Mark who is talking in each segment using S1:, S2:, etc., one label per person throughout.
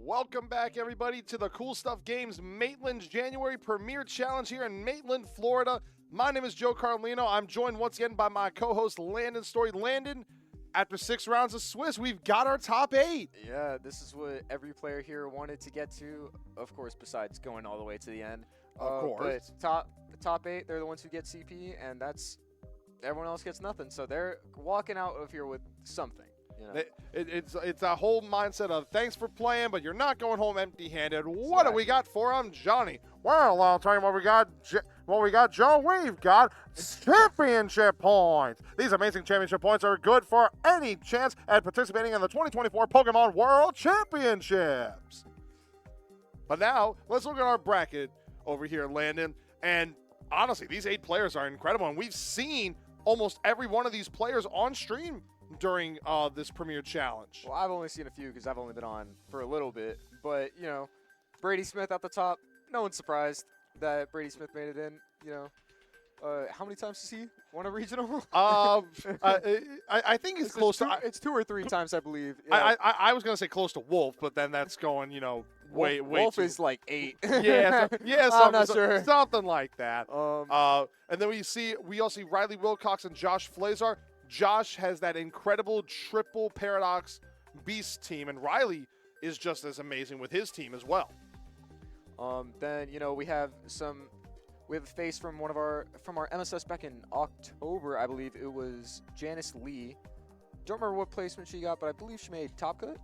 S1: Welcome back, everybody, to the Cool Stuff Games Maitland's January Premier Challenge here in Maitland, Florida. My name is Joe Carlino. I'm joined once again by my co-host, Landon Story. Landon, after 6 rounds of Swiss, we've got our top 8.
S2: Yeah, this is what every player here wanted to get to, of course, besides going all the way to the end.
S1: Of course.
S2: But the top 8, they're the ones who get CP, and that's everyone else gets nothing. So they're walking out of here with something. You know?
S1: It's a whole mindset of thanks for playing, but you're not going home empty-handed. What do we got for him, Johnny? Well, I'll tell you what we got. Joe. We've got championship points. These amazing championship points are good for any chance at participating in the 2024 Pokemon World Championships. But now, let's look at our bracket over here, Landon. And honestly, these 8 players are incredible, and we've seen almost every one of these players on stream during this Premier Challenge.
S2: Well, I've only seen a few because I've only been on for a little bit. But, you know, Brady Smith at the top, no one's surprised that Brady Smith made it in, you know. How many times has he won a regional?
S1: I think it's close to.
S2: It's 2 or 3 times, I believe.
S1: I was gonna say close to Wolf, but then that's going, way
S2: Wolf
S1: too.
S2: is like 8.
S1: Yeah,
S2: I'm not sure.
S1: Something like that. And then we also see Riley Wilcox and Josh Flazar. Josh has that incredible triple Paradox Beast team, and Riley is just as amazing with his team as well.
S2: Then we have a face from our MSS back in October, I believe it was Janice Lee. Don't remember what placement she got, but I believe she made top cut.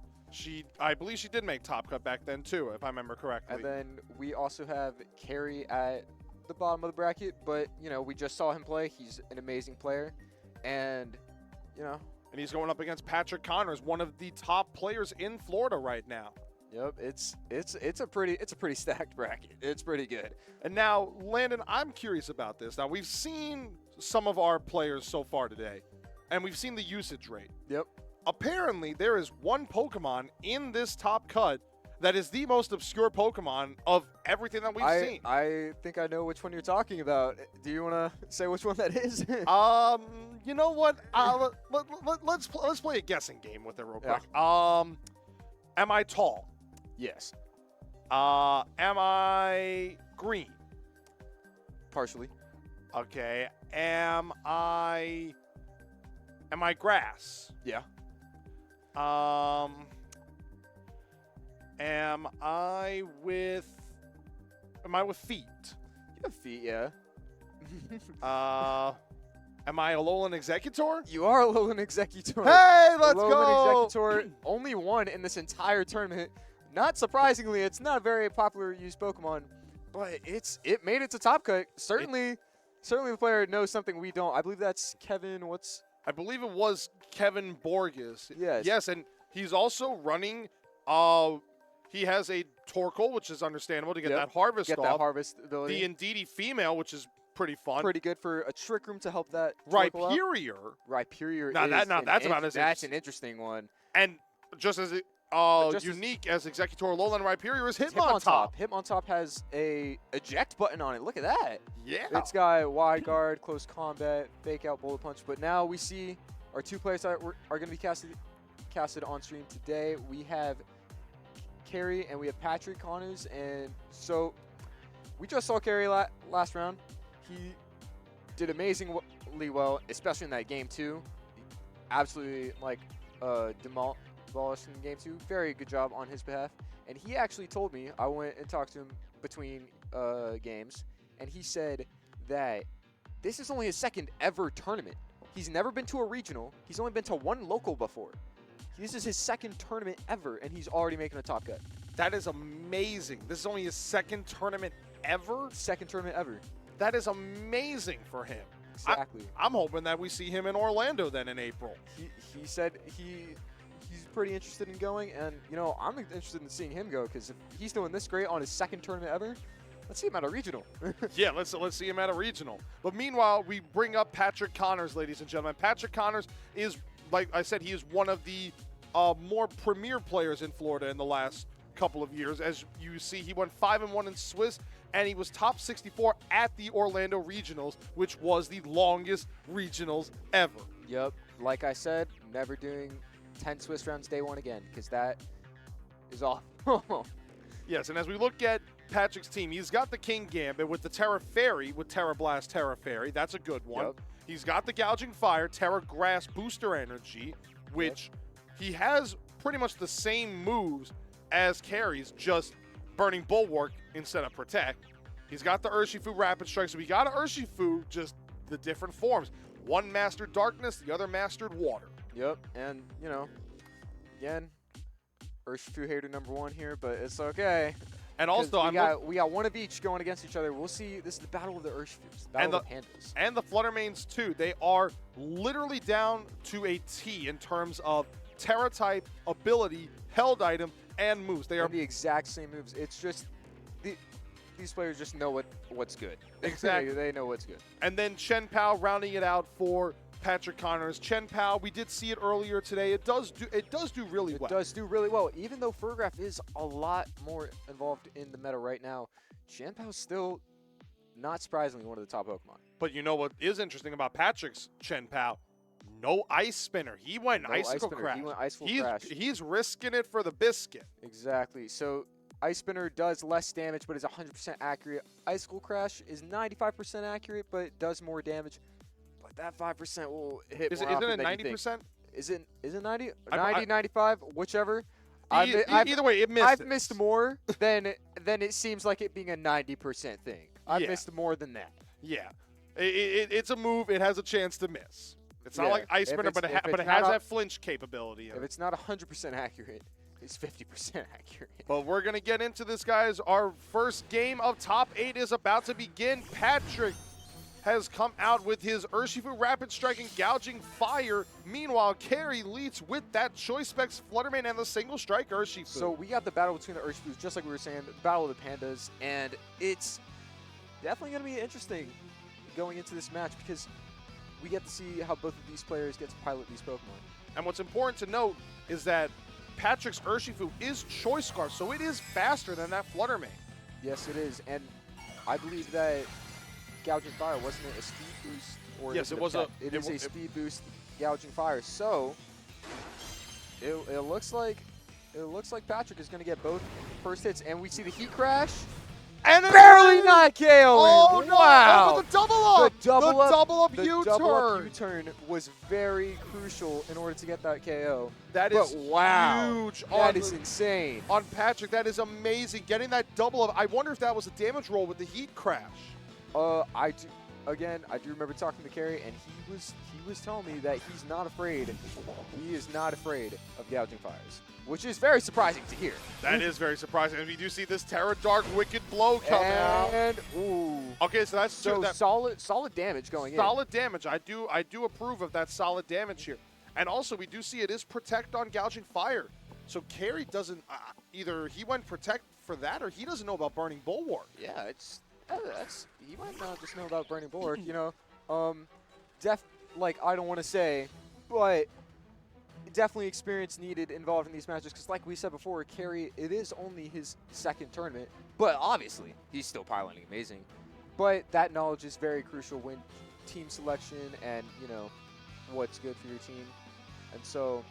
S1: I believe she did make top cut back then too, if I remember correctly.
S2: And then we also have Carrie at the bottom of the bracket, but we just saw him play. He's an amazing player, and
S1: and he's going up against Patrick Connors, one of the top players in Florida right now.
S2: Yep, it's a pretty stacked bracket. It's pretty good.
S1: And now, Landon, I'm curious about this. Now, we've seen some of our players so far today, and we've seen the usage rate.
S2: Yep.
S1: Apparently, there is one Pokemon in this top cut that is the most obscure Pokemon of everything that we've seen.
S2: I think I know which one you're talking about. Do you want to say which one that is?
S1: You know what? Let's play a guessing game with it real quick. Am I tall?
S2: Yes.
S1: Am I green?
S2: Partially.
S1: Okay. Am I grass?
S2: Yeah.
S1: Am I with feet?
S2: You have feet, yeah.
S1: Am I Alolan Executor?
S2: You are Alolan Executor.
S1: Hey, let's
S2: Alolan
S1: go!
S2: Executor, only one in this entire tournament. Not surprisingly, it's not a very popular used Pokemon, but it made it to top cut. Certainly the player knows something we don't. I believe that's Kevin.
S1: I believe it was Kevin Borges.
S2: Yes.
S1: Yes, and he's also running. He has a Torkoal, which is understandable to get that harvest off.
S2: Get that harvest ability.
S1: The Indeedee female, which is pretty fun.
S2: Pretty good for a Trick Room to help that Torkoal out.
S1: Rhyperior.
S2: That's an interesting one.
S1: And just as unique as Executor Alolan Rhyperior is
S2: Hitmontop. Hitmontop has a eject button on it. Look at that.
S1: Yeah.
S2: It's got wide guard, close combat, fake out, bullet punch. But now we see our 2 players that are going to be casted on stream today. We have Carrie and we have Patrick Connors. And so we just saw Carrie last round. He did amazingly well, especially in that game 2. Absolutely demolished in game 2. Very good job on his behalf. And he actually told me, I went and talked to him between games, and he said that this is only his 2nd ever tournament. He's never been to a regional. He's only been to 1 local before. This is his 2nd tournament ever, and he's already making a top cut.
S1: That is amazing. This is only his 2nd tournament ever?
S2: 2nd tournament ever.
S1: That is amazing for him.
S2: Exactly.
S1: I'm hoping that we see him in Orlando then in April.
S2: He said he's pretty interested in going, and I'm interested in seeing him go, because if he's doing this great on his 2nd tournament ever, let's see him at a regional.
S1: Yeah, let's see him at a regional. But meanwhile, we bring up Patrick Connors, ladies and gentlemen. Patrick Connors is, like I said, he is one of the more premier players in Florida in the last couple of years. As you see, he went 5-1 in Swiss, and he was top 64 at the Orlando Regionals, which was the longest regionals ever.
S2: Yep. Like I said, never doing 10 Swiss rounds day 1 again, because that is awful.
S1: Yes, and as we look at Patrick's team, he's got the King Gambit with the Terra Fairy, with Terra Blast, Terra Fairy. That's a good one.
S2: Yep.
S1: He's got the Gouging Fire, Terra Grass Booster Energy, which he has pretty much the same moves as Carries, just Burning Bulwark instead of Protect. He's got the Urshifu Rapid Strike, so we got an Urshifu, just the different forms. One mastered Darkness, the other mastered Water.
S2: Yep, and, you know, again, Urshifu hater #1 here, but it's okay.
S1: And also,
S2: we got one of each going against each other. We'll see. This is the battle of the Urshifus, the battle of the pandas.
S1: And the Fluttermanes, too. They are literally down to a T in terms of Terra type, ability, held item, and moves. They are
S2: the exact same moves. It's just these players just know what's good.
S1: Exactly.
S2: They know what's good.
S1: And then Chen Pao rounding it out for Patrick Connors. Chen Pao, we did see it earlier today. It does do really well.
S2: It does do really well. Even though Furgraph is a lot more involved in the meta right now, Chen Pao's still, not surprisingly, one of the top Pokemon.
S1: But you know what is interesting about Patrick's Chen Pao? No Ice Spinner. He went Icicle Crash.
S2: He went Icicle Crash.
S1: He's risking it for the biscuit.
S2: Exactly. So Ice Spinner does less damage, but is 100% accurate. Icicle Crash is 95% accurate, but does more damage. But that 5% will hit more often
S1: Isn't it
S2: than you
S1: 90%?
S2: think. Is it 90?
S1: I-
S2: 90, 95, whichever.
S1: Either way, it missed.
S2: I've missed more than it seems like it being a 90% thing. I've missed more than that.
S1: Yeah. It's a move. It has a chance to miss. It's not like Ice Spinner, but it has that flinch capability.
S2: If it's not 100% accurate, it's 50% accurate.
S1: But we're going to get into this, guys. Our first game of top 8 is about to begin. Patrick has come out with his Urshifu Rapid Strike and Gouging Fire. Meanwhile, Carey leads with that Choice Specs Fluttermane and the Single Strike Urshifu.
S2: So we got the battle between the Urshifus, just like we were saying, the battle of the pandas, and it's definitely going to be interesting going into this match because we get to see how both of these players get to pilot these Pokemon.
S1: And what's important to note is that Patrick's Urshifu is Choice Scarf, so it is faster than that Fluttermane.
S2: Yes, it is, and I believe that Gouging Fire, wasn't it a speed boost? Or
S1: yes, it is
S2: a speed boost Gouging Fire. So it looks like Patrick is going to get both first hits, and we see the Heat Crash.
S1: And
S2: barely not KOing.
S1: Oh, no.
S2: Wow.
S1: Oh, the double up.
S2: The double up
S1: U-turn.
S2: double up U-turn was very crucial in order to get that KO.
S1: That is huge.
S2: That is insane.
S1: On Patrick, that is amazing. Getting that double up. I wonder if that was a damage roll with the Heat Crash.
S2: I do remember talking to Carey, and he was telling me that he's not afraid. He is not afraid of Gouging Fires, which is very surprising to hear.
S1: That is very surprising. And we do see this Terra Dark Wicked Blow come out.
S2: And ooh.
S1: Okay, so that's
S2: solid damage going in.
S1: Solid damage. I do approve of that solid damage here. And also, we do see it is Protect on Gouging Fire. So Carey doesn't either he went Protect for that, or he doesn't know about Burning Bulwark.
S2: Yeah, he might not just know about Burning Bulwark, you know. I don't want to say, but definitely experience needed involved in these matches because, like we said before, Carey, it is only his second tournament, but obviously he's still piloting amazing. But that knowledge is very crucial when team selection and, you know, what's good for your team. And so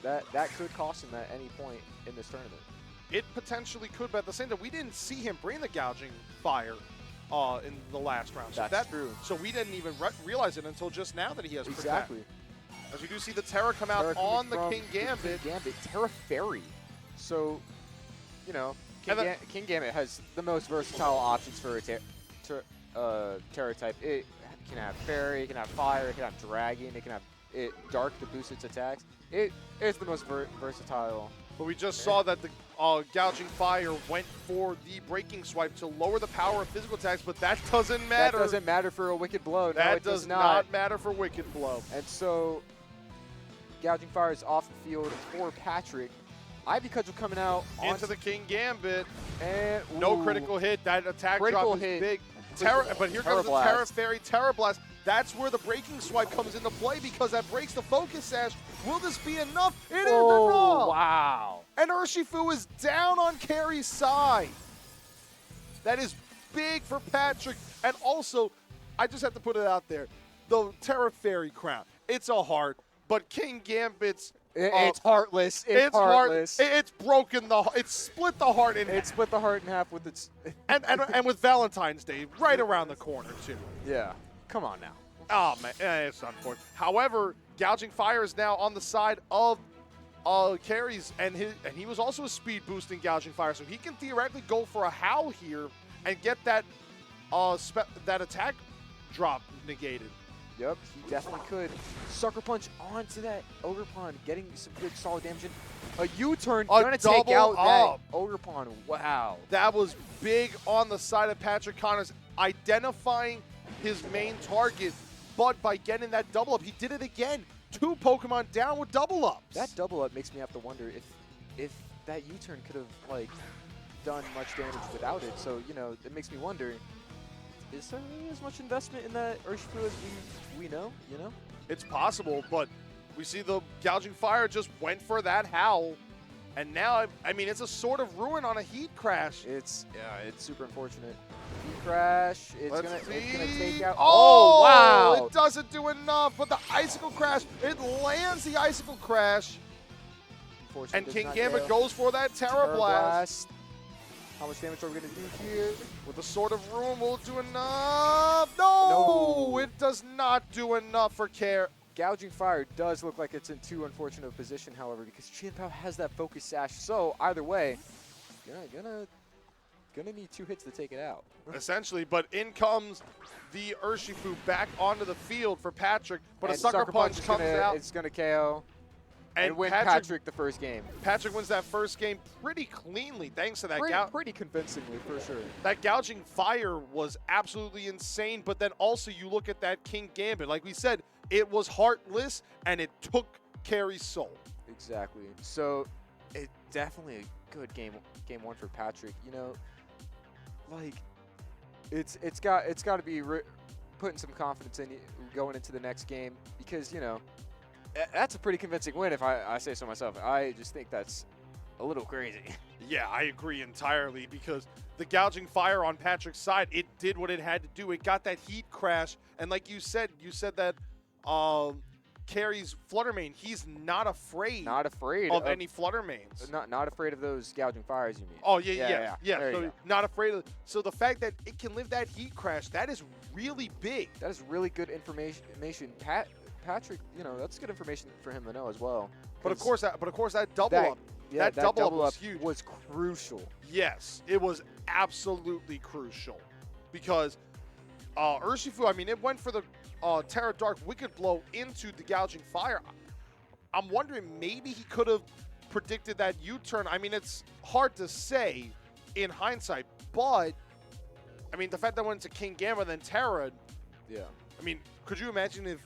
S2: that could cost him at any point in this tournament.
S1: It potentially could, but at the same time, we didn't see him bring the Gouging Fire in the last round. So
S2: That's true.
S1: So we didn't even realize it until just now that he has
S2: Exactly.
S1: Protect. As we do see the Terra come out on the King Gambit.
S2: Terra Fairy. So, you know, King Gambit has the most versatile options for a Terra type. It can have Fairy, it can have Fire, it can have Dragon, it can have Dark to boost its attacks. It's the most versatile.
S1: But we just saw that the Gouging Fire went for the Breaking Swipe to lower the power of physical attacks, but that doesn't matter.
S2: That doesn't matter for a Wicked Blow.
S1: That
S2: no,
S1: does not matter for Wicked Blow.
S2: And so, Gouging Fire is off the field for Patrick. Ivy Cudgel coming out
S1: into the King Gambit.
S2: And
S1: no critical hit. That attack drop is big. But here comes the Terra Fairy, Terra Blast. That's where the Breaking Swipe comes into play because that breaks the Focus Sash. Will this be enough? It is enough.
S2: Wow.
S1: And Urshifu is down on Carey's side. That is big for Patrick. And also, I just have to put it out there, the Terra Fairy crown. It's a heart, but King Gambit's
S2: It's heartless. It's
S1: heart-
S2: heartless.
S1: It's broken it's split the heart in
S2: It split the heart in half with its.
S1: and with Valentine's Day right around the corner too.
S2: Yeah. Come on now.
S1: Oh man, it's unfortunate. However, Gouging Fire is now on the side of Carries, and he was also a speed boosting Gouging Fire, so he can theoretically go for a howl here and get that that attack drop negated.
S2: Yep, he definitely could. Sucker Punch onto that Ogerpon, getting some good solid damage in. A U-turn, gonna take
S1: double
S2: out
S1: up.
S2: that Ogerpon. Wow.
S1: That was big on the side of Patrick Connors, identifying his main target, but by getting that double up, he did it again. 2 Pokemon down with double ups.
S2: That double up makes me have to wonder if that U-turn could have like done much damage without it. So it makes me wonder: is there really as much investment in that Urshifu as we know?
S1: It's possible, but we see the Gouging Fire just went for that howl, and now I mean it's a sort of ruin on a Heat Crash.
S2: It's super unfortunate. Heat Crash. It's gonna take out.
S1: Oh
S2: wow!
S1: It doesn't do enough, but the Icicle Crash, it lands the Icicle Crash,
S2: Unfortunately,
S1: and
S2: does
S1: King
S2: not
S1: Gambit
S2: go.
S1: goes for that Terra Blast.
S2: How much damage are we gonna do here?
S1: With the Sword of Ruin, will it do enough? No,
S2: No.
S1: it does not do enough for Care.
S2: Gouging Fire does look like it's in too unfortunate a position, however, because Chien-Pao has that Focus Sash. So either way, gonna need 2 hits to take it out.
S1: Essentially, but in comes the Urshifu back onto the field for Patrick, but
S2: And
S1: a Sucker Punch
S2: is
S1: comes out.
S2: It's gonna KO and win
S1: Patrick
S2: Patrick the first game.
S1: Patrick wins that first game pretty cleanly thanks to that
S2: Pretty convincingly, for sure.
S1: That Gouging Fire was absolutely insane, but then also you look at that King Gambit. Like we said, it was heartless, and it took Carrie's soul.
S2: Exactly. So, it definitely a good game 1 for Patrick. Like it's got to be putting some confidence in going into the next game, because that's a pretty convincing win if I say so myself. I just think that's a little crazy.
S1: Yeah, I agree entirely, because the Gouging Fire on Patrick's side, it did what it had to do. It got that Heat Crash, and like you said that Carrie's Fluttermane, he's not afraid of any Fluttermanes.
S2: Not afraid of those Gouging Fires, you mean?
S1: Oh, yeah.
S2: There you
S1: So
S2: go.
S1: not afraid of. So the fact that it can live that Heat Crash, that is really big.
S2: That is really good information. Patrick, that's good information for him to know as well.
S1: But of course that double up.
S2: That
S1: double up
S2: double
S1: was
S2: up
S1: huge.
S2: was crucial.
S1: Yes, it was absolutely crucial, because Urshifu, I mean, it went for the Terra Dark Wicked Blow into the Gouging Fire. I'm wondering, maybe he could have predicted that U-turn. I mean, it's hard to say in hindsight, but I mean, the fact that it went to King Gamma then Terra.
S2: Yeah.
S1: I mean, could you imagine if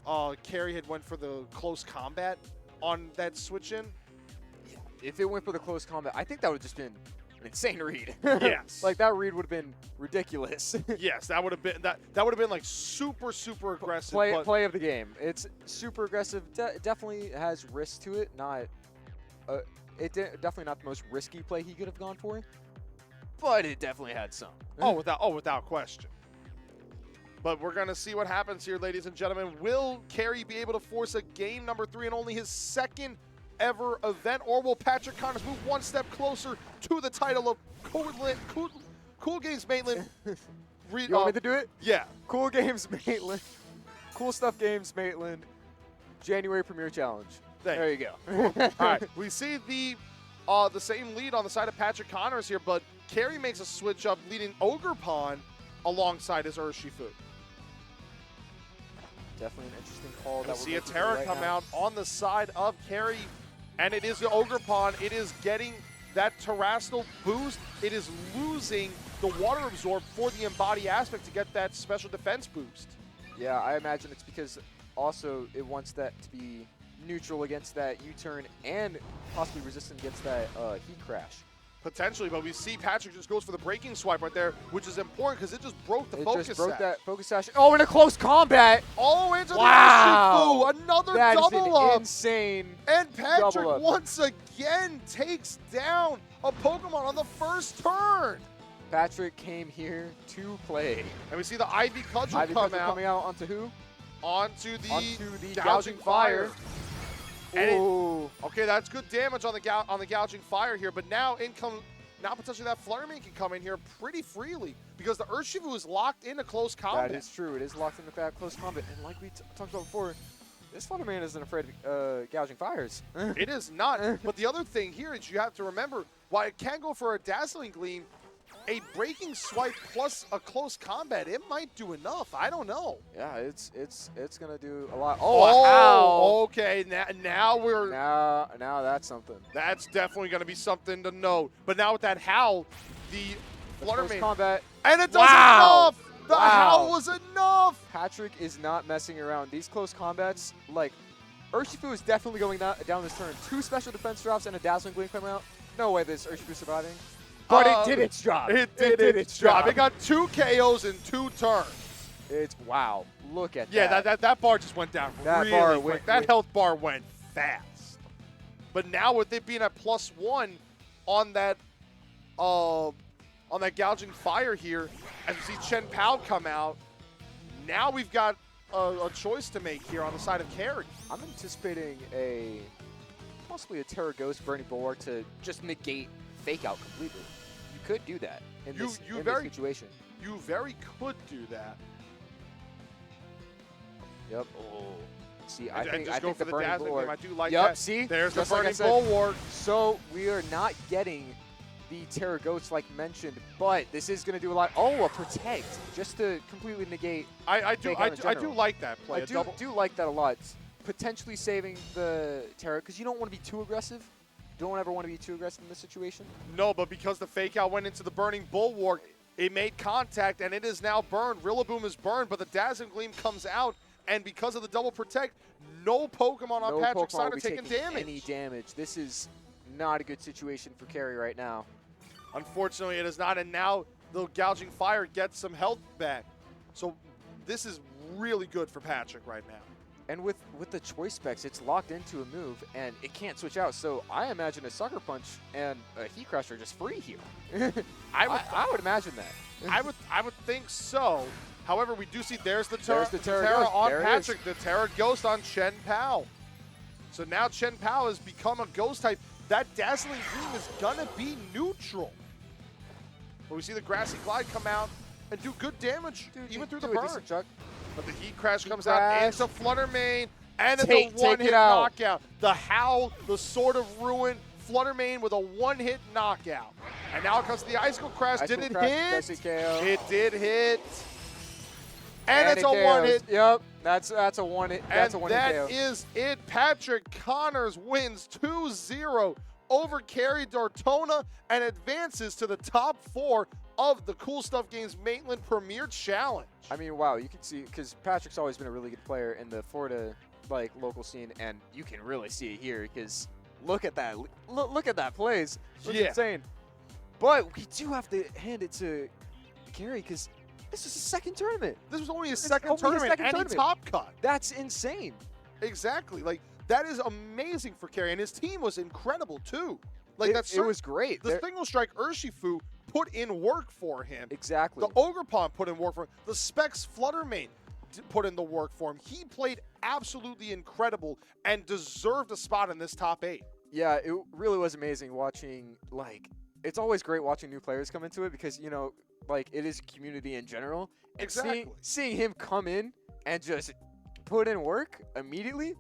S1: Carrie had went for the close combat on that switch in?
S2: If it went for the close combat, I think that would have just been an insane read.
S1: Yes.
S2: Like, that read would have been ridiculous.
S1: Yes, that would have been that would have been like super aggressive. but
S2: Play of the game. It's super aggressive. Definitely has risk to it. Definitely not the most risky play he could have gone for, but it definitely had some.
S1: without question. But we're gonna see what happens here, ladies and gentlemen. Will Carey be able to force a game number 3 and only his second ever event, or will Patrick Connors move one step closer to the title of Cool Games Maitland?
S2: You want me to do it?
S1: Yeah.
S2: Cool Games Maitland. Cool Stuff Games Maitland. January Premier Challenge. There you go.
S1: All right, we see the same lead on the side of Patrick Connors here, but Carey makes a switch up, leading Ogerpon alongside his Urshifu.
S2: Definitely an interesting call.
S1: We see a Terra come out on the side of Carey, and it is the Ogerpon. It is getting that Terrestrial boost. It is losing the Water Absorb for the Embody aspect to get that special defense boost.
S2: Yeah, I imagine it's because also it wants that to be neutral against that U-turn and possibly resistant against that Heat Crash.
S1: Potentially, but we see Patrick just goes for the breaking swipe right there, which is important because it just broke the
S2: It
S1: focus
S2: just broke
S1: sash.
S2: that Focus Sash. Oh, in a close combat!
S1: All the way to
S2: Wow!
S1: the Urshifu, another
S2: That is
S1: double
S2: an
S1: up.
S2: insane
S1: And Patrick
S2: double up.
S1: once again takes down a Pokemon on the first turn.
S2: Patrick came here to play.
S1: And we see the Ivy Cudgel
S2: Ivy
S1: come
S2: Cudgel
S1: out
S2: coming out onto who?
S1: onto the
S2: Onto the
S1: Gouging Fire. And
S2: Ooh. Ooh.
S1: Okay, that's good damage on the gouging fire here, but now now potentially that Fluttermane can come in here pretty freely because the Urshifu is locked into close combat.
S2: That is true. It is locked into that close combat, and like we talked about before, this Fluttermane isn't afraid of gouging fires.
S1: It is not. But the other thing here is you have to remember, while it can go for a Dazzling Gleam, a Breaking Swipe plus a close combat, it might do enough. I don't know.
S2: Yeah, it's gonna do a lot. Oh,
S1: okay. Now we're
S2: now that's something.
S1: that's definitely going to be something to note. But now with that howl, the
S2: Close
S1: Fluttermane,
S2: combat.
S1: and it does
S2: Wow.
S1: enough. The
S2: Wow.
S1: howl was enough.
S2: Patrick is not messing around. These close combats, like Urshifu is definitely going down this turn. 2 special defense drops and a Dazzling Gleam coming out. No way this Urshifu surviving. But it did its job.
S1: It did its job. It got 2 KOs in 2 turns.
S2: It's wow. Look at
S1: Yeah,
S2: that.
S1: that bar just went down
S2: That
S1: really
S2: bar
S1: quick.
S2: went-
S1: That health bar went fast. But now with it being at +1 on that gouging fire here, as we see Chen Pao come out, now we've got a choice to make here on the side of Carry.
S2: I'm anticipating possibly a Terra Ghost Burning Bulwark to just negate Fake Out completely. You could do that in this situation.
S1: You very could do that.
S2: Yep. Oh. See, I
S1: And
S2: think
S1: just go for
S2: the
S1: the
S2: Burning
S1: Dazzling Gleam.
S2: Bulwark.
S1: I do like
S2: Yep.
S1: that.
S2: See,
S1: There's the
S2: just like I
S1: Burning
S2: said.
S1: Bulwark.
S2: So we are not getting the Terra Ghost like mentioned, but this is going to do a lot. Oh, a Protect just to completely negate.
S1: I do
S2: Fake Out in general.
S1: like that play.
S2: I do like that a lot. Potentially saving the Terra because you don't want to be too aggressive. You don't ever want to be too aggressive in this situation.
S1: No, but because the Fake Out went into the Burning Bulwark, it made contact, and it is now burned. Rillaboom is burned, but the Dazzling Gleam comes out, and because of the double protect, no Pokemon on
S2: No
S1: Patrick's
S2: Pokemon
S1: side
S2: will
S1: are
S2: be
S1: taking damage.
S2: any damage. This is not a good situation for Carry right now.
S1: Unfortunately, it is not, and now the Gouging Fire gets some health back. So this is really good for Patrick right now.
S2: And with the choice specs, it's locked into a move, and it can't switch out. So I imagine a Sucker Punch and a Heat Crush are just free here. I would imagine that.
S1: I would think so. However, we do see there's the Terra
S2: Ghost.
S1: on
S2: There it
S1: Patrick, the Terra Ghost on Chen Pao. So now Chen Pao has become a Ghost type. That Dazzling Gleam is gonna be neutral. But we see the Grassy Glide come out and do good damage, even through the
S2: do a decent
S1: burn.
S2: chunk.
S1: But the Heat Crash comes
S2: Crash.
S1: out into Fluttermane, and it's
S2: Take
S1: a one-hit
S2: it out.
S1: knockout. The Howl, the Sword of Ruin, Fluttermane with a one-hit knockout. And now it comes to the Icicle Crash. Did it hit?
S2: Does it KO?
S1: It did hit. And it's
S2: it
S1: a
S2: KOs.
S1: one-hit.
S2: Yep, that's a one hit. That's a
S1: And
S2: one-hit KO.
S1: that is it. Patrick Connors wins 2-0 over Carrie Dortona and advances to the top 4 of the Cool Stuff Games Maitland Premier Challenge.
S2: I mean, wow, you can see because Patrick's always been a really good player in the Florida local scene, and you can really see it here because look at that, look at that plays. It's
S1: Yeah.
S2: insane. But we do have to hand it to Carey because this is a second tournament.
S1: This was only his
S2: It's
S1: second
S2: only his
S1: tournament,
S2: second
S1: and
S2: tournament.
S1: he top cut.
S2: That's insane.
S1: Exactly. Like, that is amazing for Carey, and his team was incredible, too. Like,
S2: It was great.
S1: The Single Strike Urshifu put in work for him.
S2: Exactly.
S1: The Ogerpon put in work for him. The Specs Fluttermane put in the work for him. He played absolutely incredible and deserved a spot in this top 8.
S2: Yeah, it really was amazing watching, it's always great watching new players come into it because, it is community in general. And
S1: Exactly.
S2: seeing him come in and just put in work immediately,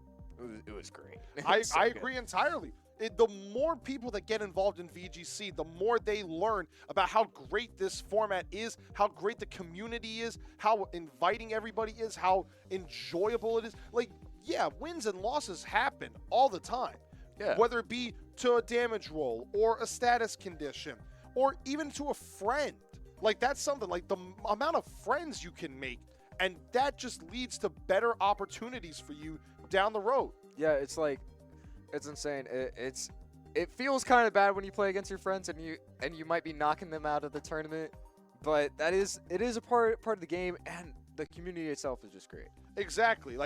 S2: it was great.
S1: I
S2: So good.
S1: agree entirely. The more people that get involved in VGC, the more they learn about how great this format is, how great the community is, how inviting everybody is, how enjoyable it is. Like, yeah, wins and losses happen all the time.
S2: Yeah.
S1: Whether it be to a damage roll or a status condition or even to a friend. Like, that's something, like the amount of friends you can make, and that just leads to better opportunities for you down the road.
S2: Yeah, it's insane. It feels kind of bad when you play against your friends and you might be knocking them out of the tournament, but it is a part of the game, and the community itself is just great.
S1: Exactly.